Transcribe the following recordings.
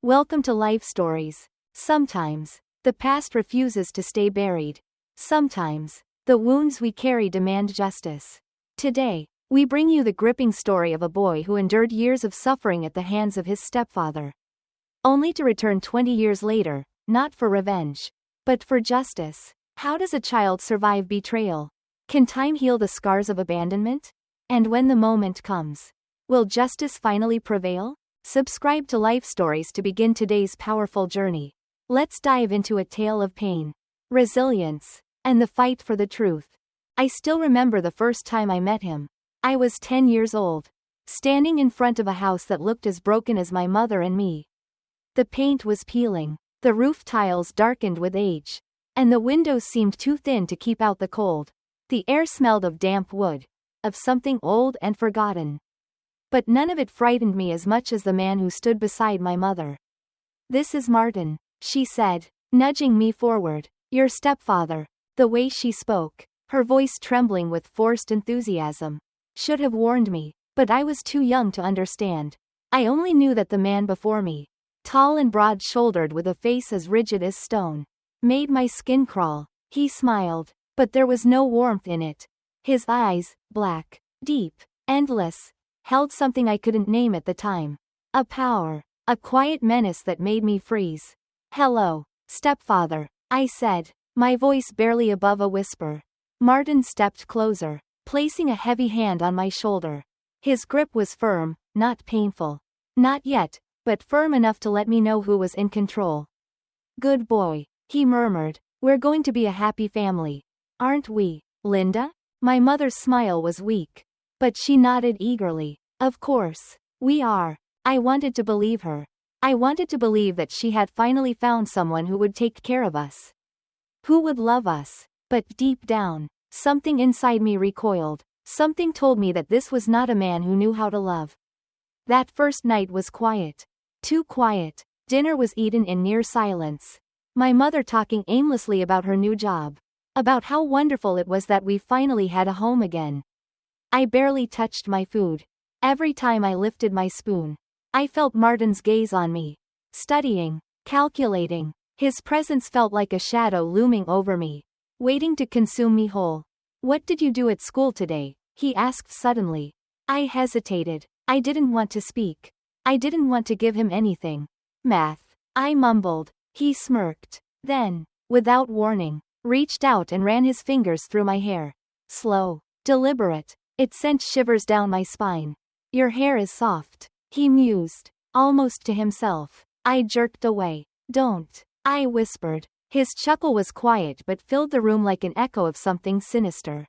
Welcome to Life Stories. Sometimes, the past refuses to stay buried. Sometimes, the wounds we carry demand justice. Today, we bring you the gripping story of a boy who endured years of suffering at the hands of his stepfather. Only to return 20 years later, not for revenge, but for justice. How does a child survive betrayal? Can time heal the scars of abandonment? And when the moment comes, will justice finally prevail? Subscribe to Life Stories to begin today's powerful journey. Let's dive into a tale of pain, resilience, and the fight for the truth. I still remember the first time I met him. I was 10 years old, standing in front of a house that looked as broken as my mother and me. The paint was peeling, the roof tiles darkened with age, and the windows seemed too thin to keep out the cold. The air smelled of damp wood, of something old and forgotten. But none of it frightened me as much as the man who stood beside my mother. "This is Martin," she said, nudging me forward. "Your stepfather." The way she spoke, her voice trembling with forced enthusiasm, should have warned me, but I was too young to understand. I only knew that the man before me, tall and broad-shouldered with a face as rigid as stone, made my skin crawl. He smiled, but there was no warmth in it. His eyes, black, deep, endless, held something I couldn't name at the time. A power, a quiet menace that made me freeze. "Hello, stepfather," I said, my voice barely above a whisper. Martin stepped closer, placing a heavy hand on my shoulder. His grip was firm, not painful. Not yet, but firm enough to let me know who was in control. "Good boy," he murmured. "We're going to be a happy family. Aren't we, Linda?" My mother's smile was weak, but she nodded eagerly. "Of course, we are." I wanted to believe her. I wanted to believe that she had finally found someone who would take care of us, who would love us. But deep down, something inside me recoiled. Something told me that this was not a man who knew how to love. That first night was quiet. Too quiet. Dinner was eaten in near silence. My mother talking aimlessly about her new job, about how wonderful it was that we finally had a home again. I barely touched my food. Every time I lifted my spoon, I felt Martin's gaze on me. Studying, calculating. His presence felt like a shadow looming over me, waiting to consume me whole. "What did you do at school today?" he asked suddenly. I hesitated. I didn't want to speak. I didn't want to give him anything. "Math," I mumbled. He smirked. Then, without warning, reached out and ran his fingers through my hair. Slow, deliberate. It sent shivers down my spine. "Your hair is soft," he mused, almost to himself. I jerked away. "Don't," I whispered. His chuckle was quiet but filled the room like an echo of something sinister.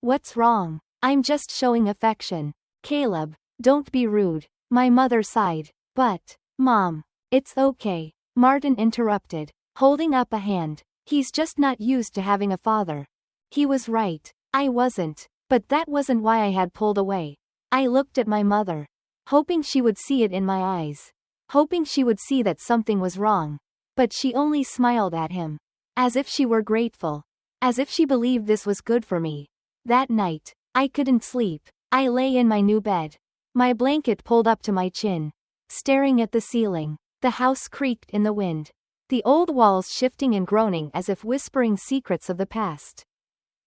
"What's wrong?" "I'm just showing affection." "Caleb, don't be rude." My mother sighed. "But, Mom, it's okay," Martin interrupted, holding up a hand. "He's just not used to having a father." He was right. I wasn't. But that wasn't why I had pulled away. I looked at my mother, hoping she would see it in my eyes, hoping she would see that something was wrong. But she only smiled at him, as if she were grateful, as if she believed this was good for me. That night, I couldn't sleep. I lay in my new bed, my blanket pulled up to my chin, staring at the ceiling. The house creaked in the wind, the old walls shifting and groaning as if whispering secrets of the past.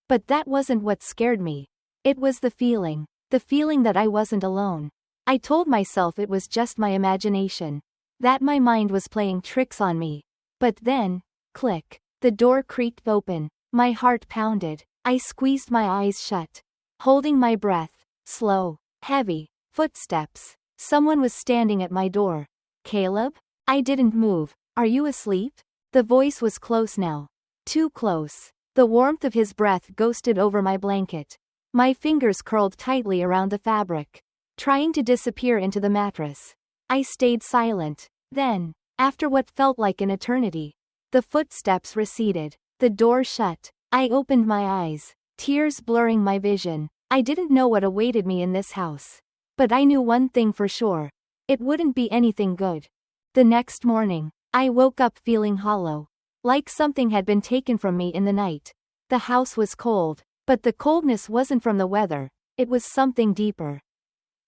But that wasn't what scared me. It was the feeling that I wasn't alone. I told myself it was just my imagination, that my mind was playing tricks on me. But then, click, the door creaked open. My heart pounded. I squeezed my eyes shut, holding my breath. Slow, heavy footsteps. Someone was standing at my door. "Caleb?" I didn't move. "Are you asleep?" The voice was close now. Too close. The warmth of his breath ghosted over my blanket. My fingers curled tightly around the fabric, trying to disappear into the mattress. I stayed silent. Then, after what felt like an eternity, the footsteps receded. The door shut. I opened my eyes, tears blurring my vision. I didn't know what awaited me in this house, but I knew one thing for sure. It wouldn't be anything good. The next morning, I woke up feeling hollow, like something had been taken from me in the night. The house was cold, but the coldness wasn't from the weather, it was something deeper.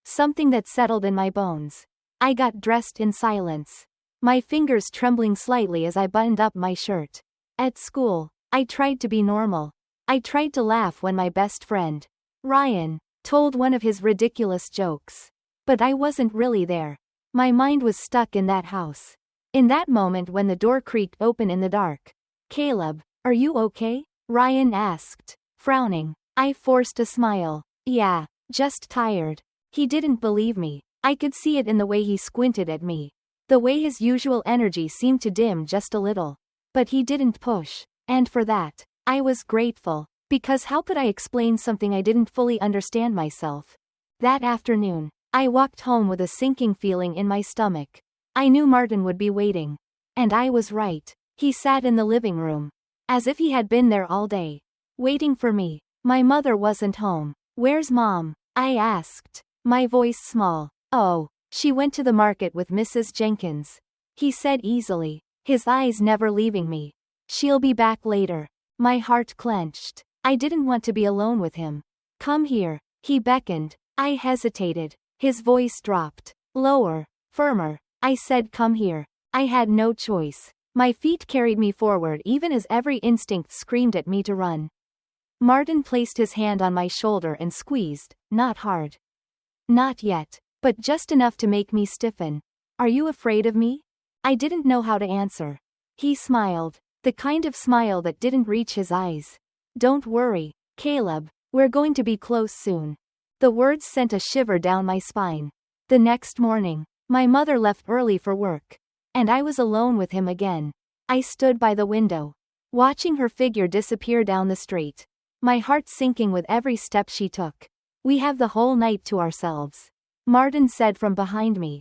Something that settled in my bones. I got dressed in silence. my fingers trembling slightly as I buttoned up my shirt. At school, I tried to be normal. I tried to laugh when my best friend, Ryan, told one of his ridiculous jokes. But I wasn't really there. My mind was stuck in that house. In that moment when the door creaked open in the dark. "Caleb, are you okay?" Ryan asked, frowning. I forced a smile. "Yeah, just tired." He didn't believe me. I could see it in the way he squinted at me. The way his usual energy seemed to dim just a little. But he didn't push. And for that, I was grateful. Because how could I explain something I didn't fully understand myself? That afternoon, I walked home with a sinking feeling in my stomach. I knew Martin would be waiting. And I was right. He sat in the living room. As if he had been there all day. Waiting for me. My mother wasn't home. "Where's Mom?" I asked. My voice small. "Oh, she went to the market with Mrs. Jenkins," he said easily, his eyes never leaving me. "She'll be back later." My heart clenched. I didn't want to be alone with him. "Come here," he beckoned. I hesitated. His voice dropped. Lower, firmer. I said, "Come here." I had no choice. My feet carried me forward even as every instinct screamed at me to run. Martin placed his hand on my shoulder and squeezed, not hard. Not yet, but just enough to make me stiffen. "Are you afraid of me?" I didn't know how to answer. He smiled, the kind of smile that didn't reach his eyes. "Don't worry, Caleb, we're going to be close soon." The words sent a shiver down my spine. The next morning, my mother left early for work. And I was alone with him again. I stood by the window, watching her figure disappear down the street. My heart sinking with every step she took. "We have the whole night to ourselves," Martin said from behind me.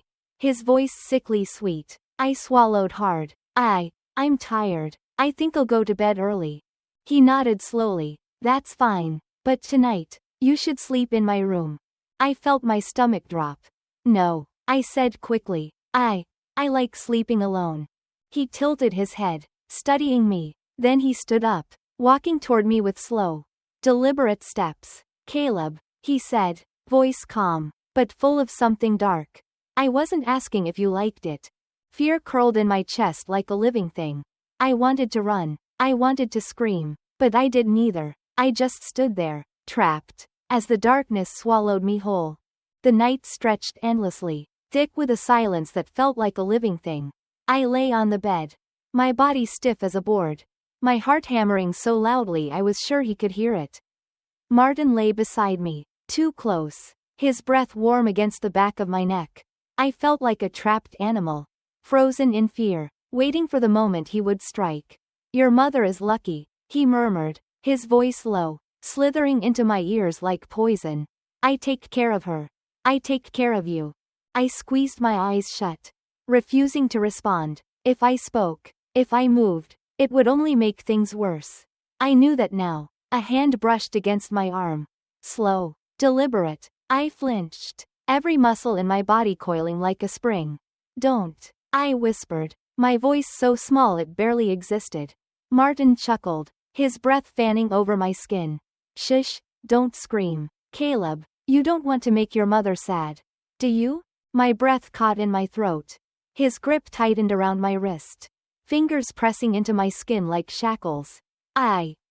His voice sickly sweet. I swallowed hard. I'm tired. I think I'll go to bed early." He nodded slowly. "That's fine. But tonight, you should sleep in my room." I felt my stomach drop. "No," I said quickly. I like sleeping alone." He tilted his head, studying me. Then he stood up, walking toward me with slow, deliberate steps. "Caleb," he said, voice calm, but full of something dark. "I wasn't asking if you liked it." Fear curled in my chest like a living thing. I wanted to run. I wanted to scream. But I did neither. I just stood there, trapped, as the darkness swallowed me whole. The night stretched endlessly, thick with a silence that felt like a living thing. I lay on the bed, my body stiff as a board, my heart hammering so loudly I was sure he could hear it. Martin lay beside me, too close, his breath warm against the back of my neck. I felt like a trapped animal, frozen in fear, waiting for the moment he would strike. "Your mother is lucky," he murmured, his voice low, slithering into my ears like poison. "I take care of her. I take care of you." I squeezed my eyes shut, refusing to respond. If I spoke, if I moved, it would only make things worse. I knew that now. A hand brushed against my arm. Slow, deliberate. I flinched, every muscle in my body coiling like a spring. "Don't," I whispered, my voice so small it barely existed. Martin chuckled, his breath fanning over my skin. "Shush, don't scream. Caleb, you don't want to make your mother sad. Do you?" My breath caught in my throat. His grip tightened around my wrist, fingers pressing into my skin like shackles.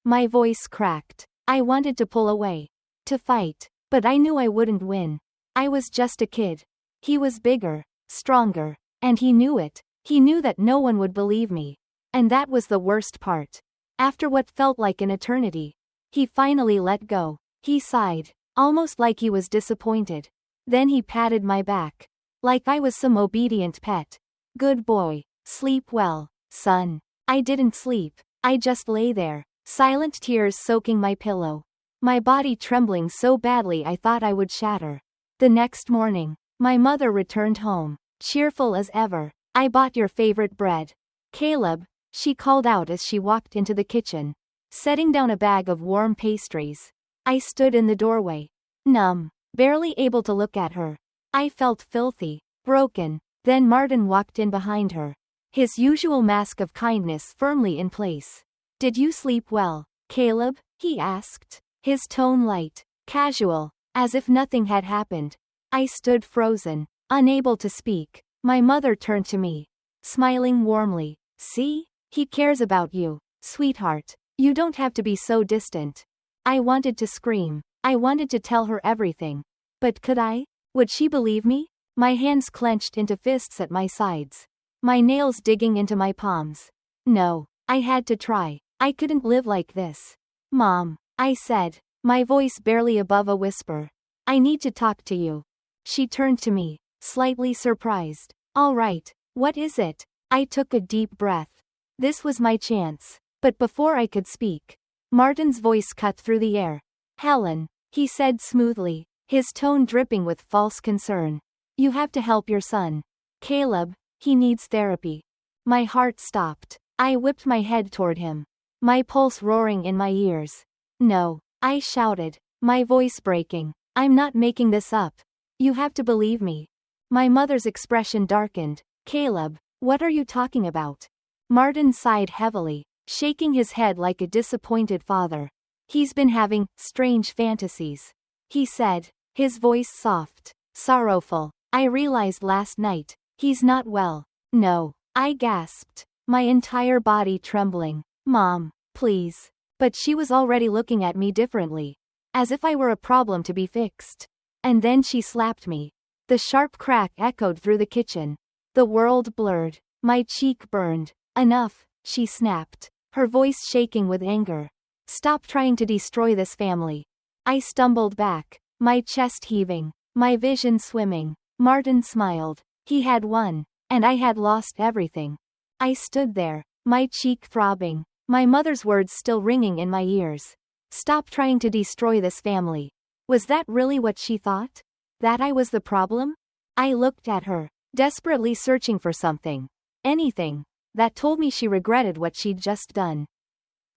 My voice cracked. I wanted to pull away, to fight, but I knew I wouldn't win. I was just a kid. He was bigger, stronger, and he knew it. He knew that no one would believe me. And that was the worst part. After what felt like an eternity, he finally let go. He sighed, almost like he was disappointed. Then he patted my back, like I was some obedient pet. "Good boy. Sleep well, son." I didn't sleep. I just lay there, silent tears soaking my pillow. My body trembling so badly I thought I would shatter. The next morning, my mother returned home, cheerful as ever. "I bought your favorite bread, Caleb," she called out as she walked into the kitchen, setting down a bag of warm pastries. I stood in the doorway, numb, barely able to look at her. I felt filthy, broken. Then Martin walked in behind her, his usual mask of kindness firmly in place. "Did you sleep well, Caleb?" he asked, his tone light, casual, as if nothing had happened. I stood frozen, unable to speak. My mother turned to me, smiling warmly. See? He cares about you, sweetheart. You don't have to be so distant. I wanted to scream. I wanted to tell her everything. But could I? Would she believe me? My hands clenched into fists at my sides. My nails digging into my palms. No, I had to try. I couldn't live like this. Mom, I said, my voice barely above a whisper. I need to talk to you. She turned to me, slightly surprised. All right, what is it? I took a deep breath. This was my chance. But before I could speak, Martin's voice cut through the air. Helen, he said smoothly, his tone dripping with false concern. You have to help your son. Caleb, he needs therapy. My heart stopped. I whipped my head toward him, my pulse roaring in my ears. No, I shouted, my voice breaking. I'm not making this up. You have to believe me. My mother's expression darkened. Caleb, what are you talking about? Martin sighed heavily, shaking his head like a disappointed father. He's been having strange fantasies, he said, his voice soft, sorrowful. I realized last night, he's not well. No, I gasped, my entire body trembling. Mom, please. But she was already looking at me differently, as if I were a problem to be fixed. And then she slapped me. The sharp crack echoed through the kitchen. The world blurred. My cheek burned. Enough, she snapped, her voice shaking with anger. Stop trying to destroy this family. I stumbled back, my chest heaving, my vision swimming. Martin smiled. He had won, and I had lost everything. I stood there, my cheek throbbing, my mother's words still ringing in my ears. Stop trying to destroy this family. Was that really what she thought? That I was the problem? I looked at her, desperately searching for something. Anything that told me she regretted what she'd just done.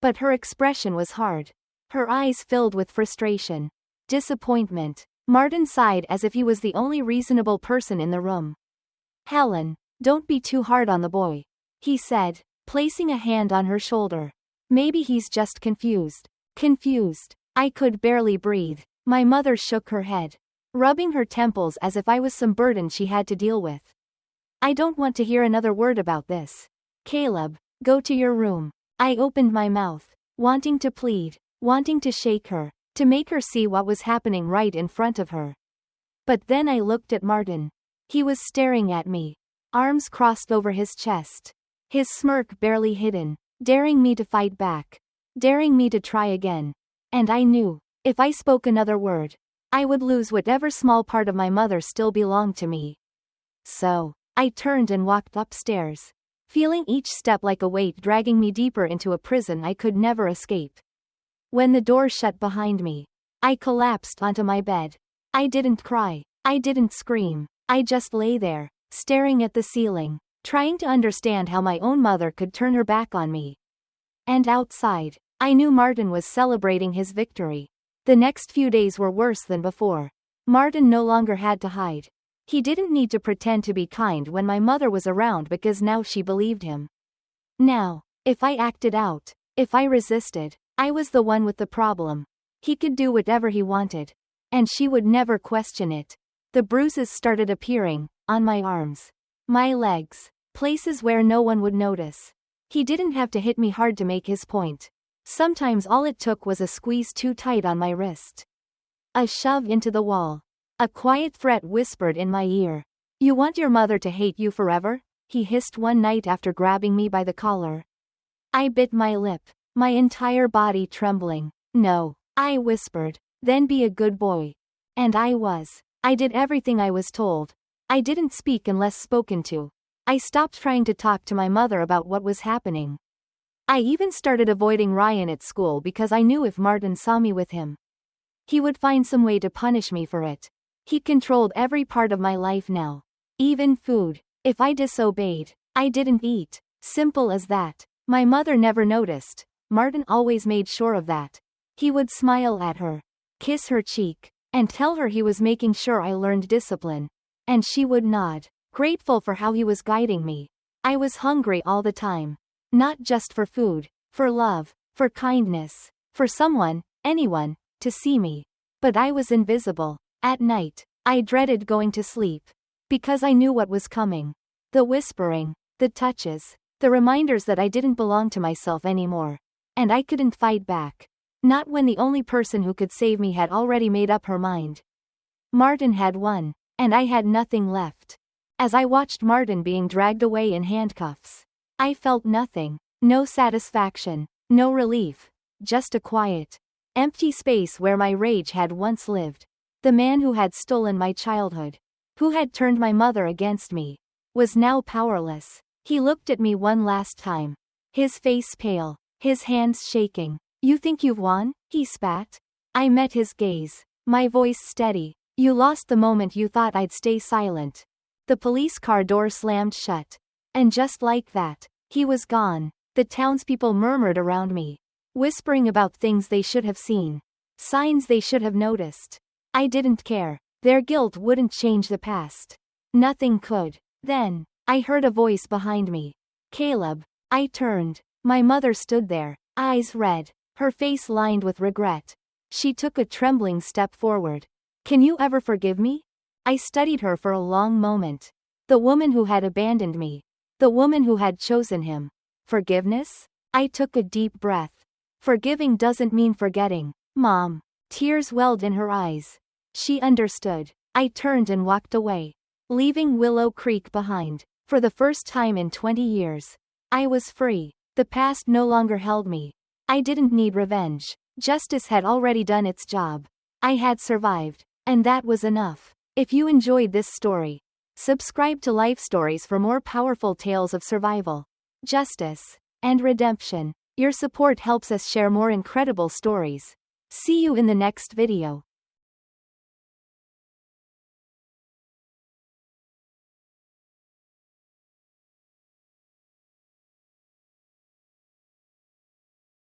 But her expression was hard. Her eyes filled with frustration. Disappointment. Martin sighed as if he was the only reasonable person in the room. Helen, don't be too hard on the boy, he said, placing a hand on her shoulder. Maybe he's just confused. Confused. I could barely breathe. My mother shook her head, rubbing her temples as if I was some burden she had to deal with. I don't want to hear another word about this. Caleb, go to your room. I opened my mouth, wanting to plead, wanting to shake her, to make her see what was happening right in front of her. But then I looked at Martin. He was staring at me, arms crossed over his chest, his smirk barely hidden, daring me to fight back, daring me to try again. And I knew, if I spoke another word, I would lose whatever small part of my mother still belonged to me. So, I turned and walked upstairs, feeling each step like a weight dragging me deeper into a prison I could never escape. When the door shut behind me, I collapsed onto my bed. I didn't cry. I didn't scream. I just lay there, staring at the ceiling, trying to understand how my own mother could turn her back on me. And outside, I knew Martin was celebrating his victory. The next few days were worse than before. Martin no longer had to hide. He didn't need to pretend to be kind when my mother was around because now she believed him. Now, if I acted out, if I resisted, I was the one with the problem. He could do whatever he wanted. And she would never question it. The bruises started appearing, on my arms, my legs, places where no one would notice. He didn't have to hit me hard to make his point. Sometimes all it took was a squeeze too tight on my wrist. A shove into the wall. A quiet threat whispered in my ear. You want your mother to hate you forever? He hissed one night after grabbing me by the collar. I bit my lip, my entire body trembling. No, I whispered. Then be a good boy. And I was. I did everything I was told. I didn't speak unless spoken to. I stopped trying to talk to my mother about what was happening. I even started avoiding Ryan at school because I knew if Martin saw me with him, he would find some way to punish me for it. He controlled every part of my life now. Even food. If I disobeyed, I didn't eat. Simple as that. My mother never noticed. Martin always made sure of that. He would smile at her, kiss her cheek, and tell her he was making sure I learned discipline. And she would nod, grateful for how he was guiding me. I was hungry all the time. Not just for food, for love, for kindness, for someone, anyone, to see me. But I was invisible. At night, I dreaded going to sleep. Because I knew what was coming. The whispering, The touches. The reminders that I didn't belong to myself anymore. And I couldn't fight back. Not when the only person who could save me had already made up her mind. Martin had won. And I had nothing left. As I watched Martin being dragged away in handcuffs, I felt nothing. No satisfaction. No relief. Just a quiet, empty space where my rage had once lived. The man who had stolen my childhood, who had turned my mother against me, was now powerless. He looked at me one last time. His face pale, his hands shaking. "You think you've won?" he spat. I met his gaze, my voice steady. "You lost the moment you thought I'd stay silent." The police car door slammed shut. And just like that, he was gone. The townspeople murmured around me, whispering about things they should have seen, signs they should have noticed. I didn't care. Their guilt wouldn't change the past. Nothing could. Then, I heard a voice behind me. "Caleb." I turned. My mother stood there, eyes red, her face lined with regret. She took a trembling step forward. "Can you ever forgive me?" I studied her for a long moment. The woman who had abandoned me. The woman who had chosen him. Forgiveness? I took a deep breath. Forgiving doesn't mean forgetting, Mom. Tears welled in her eyes. She understood. I turned and walked away, leaving Willow Creek behind. For the first time in 20 years, I was free. The past no longer held me. I didn't need revenge. Justice had already done its job. I had survived, and that was enough. If you enjoyed this story, subscribe to Life Stories for more powerful tales of survival, justice, and redemption. Your support helps us share more incredible stories. See you in the next video.